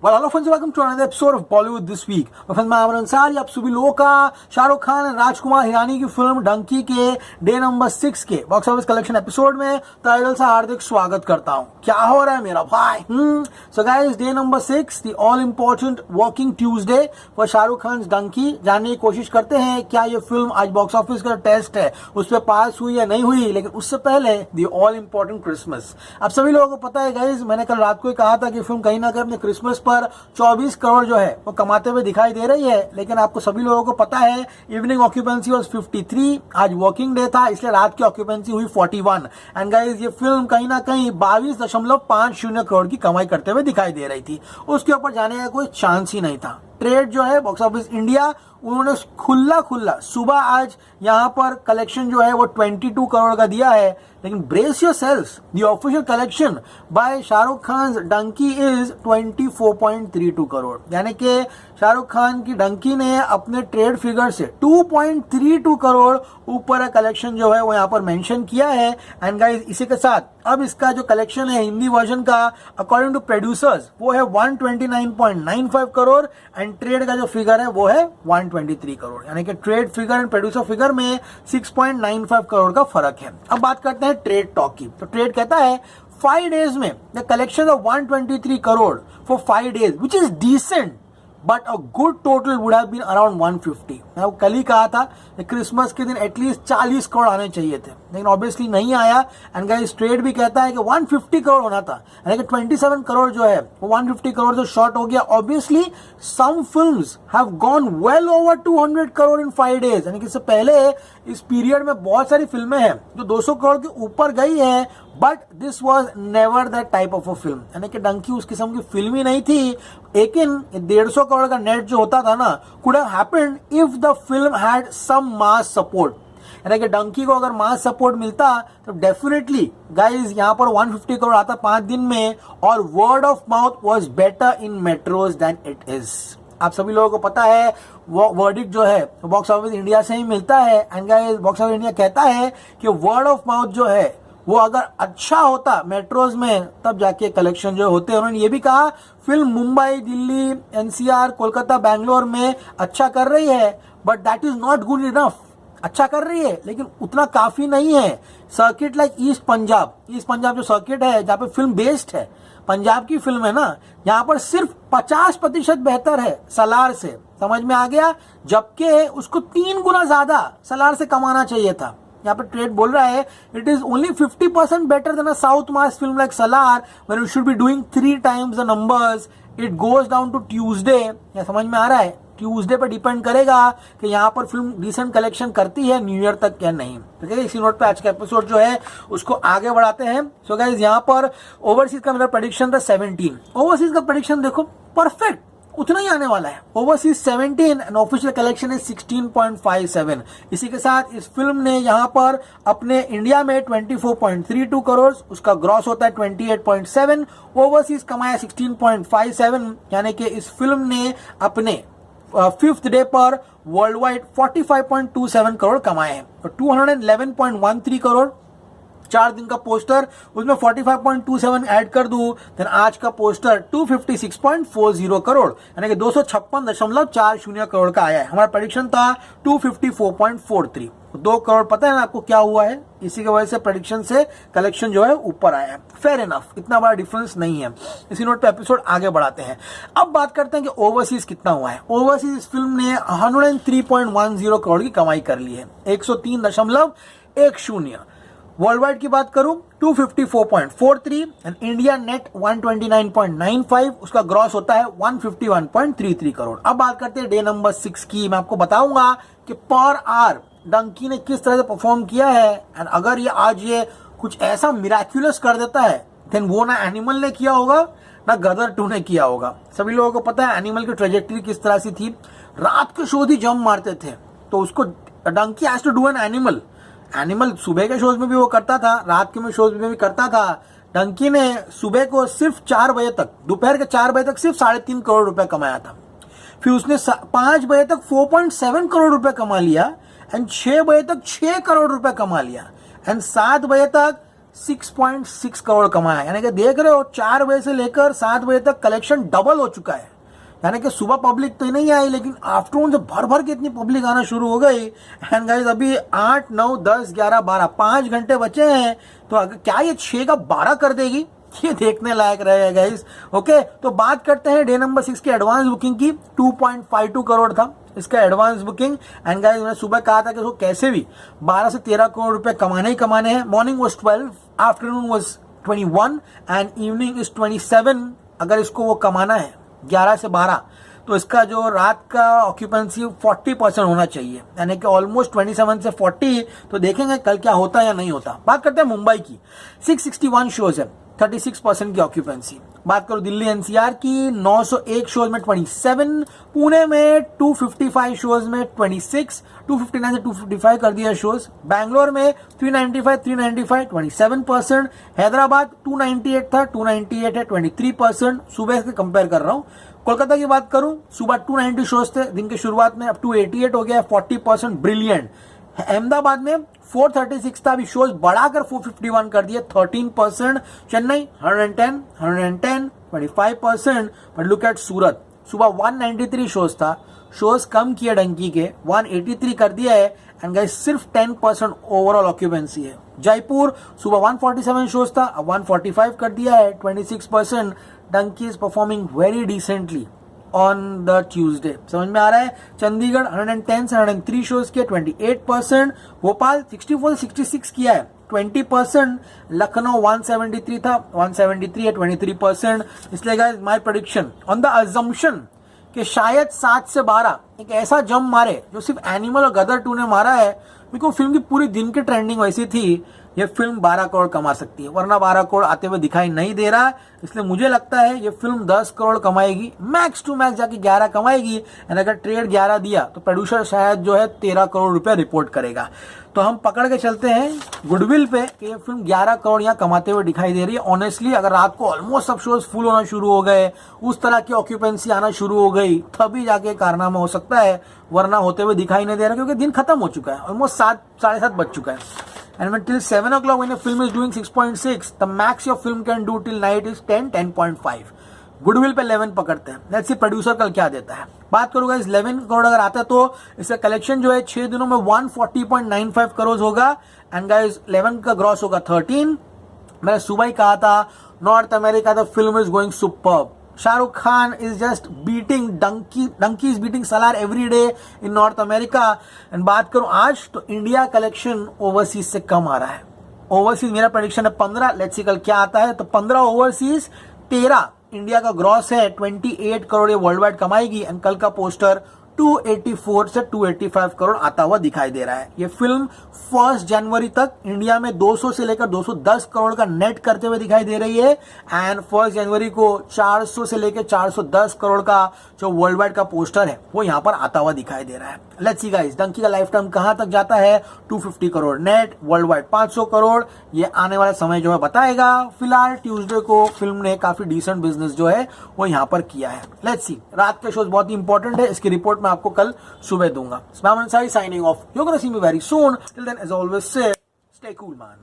Well, hello friends, welcome to another episode of Bollywood This Week. मैं friend मैं आमर अंसारी आप सभी लोगों का शाहरुख खान और राजकुमार हिरानी की फिल्म डंकी के डे नंबर 6 के बॉक्स ऑफिस कलेक्शन एपिसोड में तहे दिल से हार्दिक स्वागत करता हूँ। क्या हो रहा है मेरा भाई? So guys, day number 6, the all important working Tuesday for Shahrukh Khan Dunki. जानने की कोशिश करते हैं क्या ये फिल्म आज बॉक्स ऑफिस का टेस्ट है उस पर पास हुई या नहीं हुई, लेकिन उससे पहले द ऑल इम्पोर्टेंट क्रिसमस। आप सभी लोगों को पता है गाइस, मैंने कल रात को ही कहा था कि फिल्म कहीं ना कहीं अपने क्रिसमस पर 24 करोड़ जो है वो कमाते हुए दिखाई दे रही है, लेकिन आपको सभी लोगों को पता है इवनिंग ऑक्यूपेंसी वाज 53, आज वर्किंग डे था इसलिए रात की ऑक्यूपेंसी हुई 41। एंड गाइस, ये फिल्म कहीं ना कहीं 22.50 करोड़ की कमाई करते हुए दिखाई दे रही थी। उसके ऊपर जाने का कोई चांस ही नहीं था। ट्रेड जो है बॉक्स ऑफिस इंडिया, उन्होंने खुला सुबह आज यहाँ पर कलेक्शन जो है वो 22 करोड़ का दिया है, लेकिन brace yourselves, the official collection by Shahrukh Khan Dunki is 24.32 crore. यानी कि शाहरुख खान की डंकी ने अपने ट्रेड फिगर से 2.32 करोड़ ऊपर का कलेक्शन जो है वो यहाँ पर मेंशन किया है। एंड गाइस, इसी के साथ अब इसका जो कलेक्शन है हिंदी वर्जन का अकॉर्डिंग टू प्रोड्यूसर्स वो है 129.95 करोड़ एंड ट्रेड का जो फिगर है वो है 123 करोड़। यानी कि trade figure and producer figure में 6.95 करोड़ का फर्क है। अब बात करते हैं ट्रेड टॉक की। तो ट्रेड कहता है 5 डेज में the collection of 123 crore for 5 days which is decent but a good total would have been around 150। मैं कल ही कहा था क्रिसमस के दिन एटलीस्ट 40 करोड़ आने चाहिए थे, लेकिन ऑब्वियसली नहीं आया। एंड गाइस, ट्रेड भी कहता है कि 150 करोड़ होना था, यानी कि 27 करोड़ जो है वो 150 करोड़ से शॉर्ट हो गया। Obviously some films have gone well over 200 crore in 5 days. यानी कि इससे पहले इस पीरियड में बहुत सारी फिल्में हैं जो 200 करोड़ के ऊपर गई हैं, but this was never that type of a film. यानी कि डंकी उस किस्म की फिल्म ही नहीं थी। लेकिन 150 करोड़ का नेट जो होता था ना, could have happened if the film had some mass support. यानी कि डंकी को अगर मास सपोर्ट मिलता तो डेफिनेटली गाइज यहाँ पर 150 करोड़ आता 5 दिन में, और word of mouth was better in metros than it is. आप सभी लोगों को पता है वो वर्डिक्ट जो है बॉक्स ऑफिस इंडिया से ही मिलता है। And guys, box office India कहता है कि वर्ड ऑफ माउथ जो है वो अगर अच्छा होता मेट्रोज में तब जाके कलेक्शन जो होते हैं। उन्होंने ये भी कहा फिल्म मुंबई, दिल्ली, एनसीआर, कोलकाता, बैंगलोर में अच्छा कर रही है, but that is not good enough. अच्छा कर रही है लेकिन उतना काफी नहीं है। सर्किट लाइक ईस्ट पंजाब जो सर्किट है जहाँ पे फिल्म बेस्ड है, पंजाब की फिल्म है ना, यहाँ पर सिर्फ 50% बेहतर है सलार से। समझ में आ गया? जबकि उसको 3 गुना ज्यादा सलार से कमाना चाहिए था। यहाँ पर ट्रेड बोल रहा है it is only 50% better than a south mass film like Salaar when you should be doing 3 times the numbers. It goes down to Tuesday. या समझ में आ रहा है? ट्यूसडे पर डिपेंड करेगा कि यहाँ पर फिल्म डिसेंट कलेक्शन करती है न्यू ईयर तक या नहीं। ठीक है, इसी नोट पे आज का एपिसोड जो है उसको आगे बढ़ाते हैं। सो गाइस, यहाँ पर ओवरसीज का मेरा प्रेडिक्शन था 17। ओवरसीज का प्रेडिक्शन देखो परफेक्ट उतना ही आने वाला है। ओवरसीज 17 एंड ऑफिशियल कलेक्शन है 16.57। इसी के साथ इस फिल्म ने यहाँ पर अपने इंडिया में 24.32 करोड़, उसका ग्रॉस होता है 28.7। ओवरसीज कमाया 16.57, यानी कि इस फिल्म ने अपने 5th डे पर वर्ल्ड वाइड 45.27 करोड़ कमाए हैं। तो 211.13 करोड़ 4 दिन का पोस्टर, उसमें 45.27 ऐड कर दूं देन आज का पोस्टर 256.40 करोड़, यानी कि 256.40 करोड़ का आया है। हमारा प्रेडिक्शन था 254.43। 2 करोड़ पता है ना आपको क्या हुआ है? इसी की वजह से प्रेडिक्शन से कलेक्शन जो है ऊपर आया है। फेयर इनफ, इतना बड़ा डिफरेंस नहीं है। इसी नोट पे एपिसोड आगे बढ़ाते हैं। अब बात करते हैं कि ओवरसीज कितना हुआ है। ओवरसीज इस फिल्म ने 103.10 करोड़ की कमाई कर ली है, 103.10। वर्ल्ड वाइड की बात करूं 254.43 एंड इंडिया नेट 129.95, उसका ग्रॉस होता है 151.33 करोड़। अब बात करते हैं डे नंबर 6 की। मैं आपको बताऊंगा कि पर आवर डंकी ने किस तरह से परफॉर्म किया है। एंड अगर ये आज ये कुछ ऐसा मिराक्युलस कर देता है देन वो ना एनिमल ने किया होगा ना गदर 2 ने किया होगा। सभी लोगों को पता है एनिमल की ट्रेजेक्टरी किस तरह से थी। रात के शो ही जम मारते थे, तो उसको Dunki has to do an Animal. सुबह के शोज में भी वो करता था, रात के शोज में भी करता था। डंकी ने सुबह को सिर्फ 4 बजे तक, दोपहर के 4 बजे तक सिर्फ 3.5 करोड़ रुपए कमाया था। फिर उसने 5 बजे तक 4.7 करोड़ रुपए कमा लिया एंड 6 बजे तक 6 करोड़ रुपए कमा लिया एंड 7 बजे तक 6.6 करोड़ कमाया। यानी कि देख रहे हो 4 बजे से लेकर 7 बजे तक कलेक्शन डबल हो चुका है। यानी कि सुबह पब्लिक तो नहीं आई, लेकिन आफ्टरनून से भर भर के इतनी पब्लिक आना शुरू हो गई। एंड गाइस अभी 8, 9, 10, 11, 12 5 घंटे बचे हैं, तो अगर क्या ये 6 का 12 कर देगी, ये देखने लायक रहेगा गाइस। ओके, तो बात करते हैं डे नंबर 6 की एडवांस बुकिंग की। 2.52 करोड़ था इसका एडवांस बुकिंग। एंड गाइस मैंने सुबह कहा था कि उसको कैसे भी 12 से 13 करोड़ रुपए कमाने ही कमाने हैं। Morning was 12, afternoon was 21 and evening is 27। अगर इसको वो कमाना है 11 से 12, तो इसका जो रात का ऑक्यूपेंसी 40% होना चाहिए, यानी कि ऑलमोस्ट 27 से 40। तो देखेंगे कल क्या होता है या नहीं होता। बात करते हैं मुंबई की। 661 शोज है, 36% की ऑक्यूपेंसी। बात करो दिल्ली एनसीआर की, 901 शोज में 27, पुणे में 255 शोज में 26, 259 से 255 कर दिया शोज। बैंगलोर में 395 27%। हैदराबाद 298 था, 298 है 23%। सुबह से कंपेयर कर रहा हूं। कोलकाता की बात करूं, सुबह 290 शोज थे दिन की शुरुआत में, अब 288 हो गया, 40%, ब्रिलियंट। अहमदाबाद में 436 था, अभी शोज बढ़ाकर 451 कर दिए, 13%। चेन्नई 110 25%। बट लुक एट सूरत, सुबह 193 शोज था, शोज कम किए डंकी के, 183 कर दिया है। एंड गाइस सिर्फ 10% ओवरऑल ऑक्यूपेंसी है। जयपुर सुबह 147 शोज था, अब 145 कर दिया है, 26%। Dunki is performing very decently on the Tuesday, समझ में आ रहा है। चंडीगढ़ 110 से 103 शोज के, 28%। भोपाल 64 से 66 किया है, 20%। लखनऊ 173 था, 173 है, 23%। इसलिए guys my prediction on the assumption कि शायद 7 से 12 एक ऐसा जंप मारे जो सिर्फ एनिमल और गदर 2 ने मारा है। बिकॉज फिल्म की पूरी दिन की ट्रेंडिंग वैसी थी, ये फिल्म 12 करोड़ कमा सकती है, वरना 12 करोड़ आते हुए दिखाई नहीं दे रहा। इसलिए मुझे लगता है ये फिल्म 10 करोड़ कमाएगी, मैक्स टू मैक्स जाके 11 कमाएगी। एंड अगर ट्रेड 11 दिया तो प्रोड्यूसर शायद जो है 13 करोड़ रुपया रिपोर्ट करेगा। तो हम पकड़ के चलते हैं गुडविल पे कि ये फिल्म 11 करोड़ यहाँ कमाते हुए दिखाई दे रही है। ऑनेस्टली अगर रात को ऑलमोस्ट सब शोज फुल होना शुरू हो गए, उस तरह की ऑक्यूपेंसी आना शुरू हो गई, तभी जाके कारनामा हो सकता है, वरना होते हुए दिखाई नहीं दे रहा, क्योंकि दिन खत्म हो चुका है, ऑलमोस्ट 7 साढ़े 7 बज चुका है। And when till 7 o'clock when a film is doing 6.6, the max your film can do till night is 10.5. Goodwill पे 11 पकड़ते हैं। लेट्स सी प्रोड्यूसर कल क्या देता है। बात करूंगा इस 11 करोड़ अगर आता है तो इसका कलेक्शन जो है 6 दिनों में 140.95 करोड़ होगा। एंड गाइस 11 का ग्रॉस होगा 13। मैंने सुबह ही कहा था north America the film is going superb. Shahrukh Khan is just beating Donkey is beating Salar every day in North America। And बात करूं आज तो इंडिया कलेक्शन ओवरसीज से कम आ रहा है। ओवरसीज मेरा प्रेडिक्शन है 15, लेट्स सी कल क्या आता है। तो 15 ओवरसीज, 13 इंडिया का ग्रॉस है, 28 करोड़ ये वर्ल्ड वाइड कमाएगी। एंड कल का पोस्टर 284 से 285 करोड़ आता हुआ दिखाई दे रहा है। ये फिल्म 1 जनवरी तक इंडिया में 200 से लेकर 210 करोड़ का नेट करते हुए दिखाई दे रही है। एंड 1 जनवरी को 400 से लेकर 410 करोड़ का जो वर्ल्ड वाइड का पोस्टर है वो यहाँ पर आता हुआ दिखाई दे रहा है। लेट्स सी गाइस डंकी का लाइफ टाइम कहां तक जाता है। 250 crore net, world wide 500 crore, ये आने वाला समय जो है बताएगा। फिलहाल ट्यूसडे को फिल्म ने काफी डिसेंट बिजनेस जो है वो यहाँ पर किया है। लेट्स सी, रात के शोज बहुत ही इंपॉर्टेंट है, इसकी रिपोर्ट मैं आपको कल सुबह दूंगा। मैं signing off, you gonna see me very soon. Till then as always say stay cool man.